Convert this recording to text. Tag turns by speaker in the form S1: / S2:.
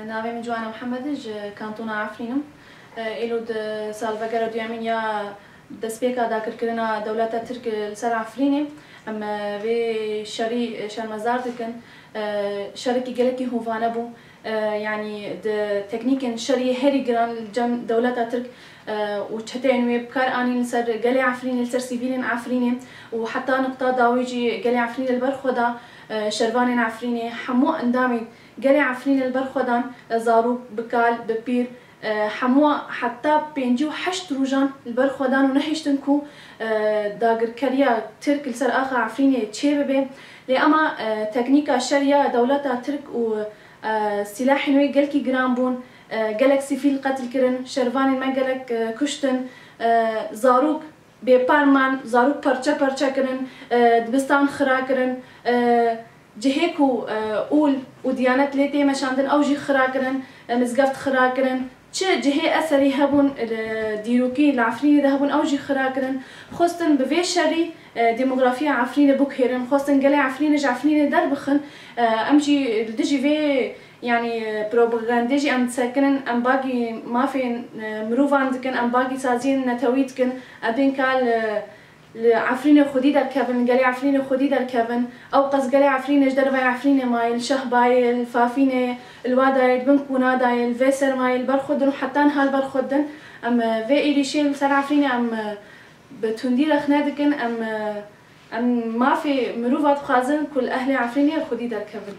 S1: ناوي من جوانا محمد كانتونا عفرينم إلو سالفا ديامين يا دسبيكا داكر كرنا دولتا ترك السر عفريني أما في شان مزار دكن شركي جلكي هوفانا بو يعني تكنيك شري هري جران الجم دولتا ترك وشتين ويبكار أني لسر جلي عفريني لسر سيفيلين عفريني وحتى نقطة داويجي جلي عفريني البرخودا شربانين عفريني حمو اندامي جلي عفريني البرخودان زاروك بكال ببير حمو حتى بينجو حشت روجان البرخودان ونحشتنكو داغر كريا ترك السر آخر عفريني تشيب بي لأما تكنيكا شريا دولتا ترك و سلاح نوي جلكي جرامبون جلك سيفيل قتل كرن شربانين ما جلك كشتن زاروك ببارمان زاروك برشا كرن دبستان خرا كرن جهيكو أول وديانات ليتي مشاندن أو جي خراكرن مزقفت خراكرن تشي جهي أثري هبون ديروكي العفريني ده هبون أو جي خراكرن خصتن بفي شري ديموغرافيا عفريني بوكهيرن خصتن قلي عفريني دربخن أمجي دجي في يعني بروباغانديجي أم تسكنن أم باقي ما في مروفان دكن أم باقي سازين نتويت كن أبين كال عفريني خدي در كفن قالي عفريني خدي در كفن أو قص قالي عفريني جدر باي عفريني مايل شه باي الفافيني الواداي بنكونا داي الفيسر مايل برخدن حتى هال برخدن أم في إلي شيء سر عفريني أم بتندير خنادكن أم ما في مروفات خازن كل أهل عفريني خدي در كفن.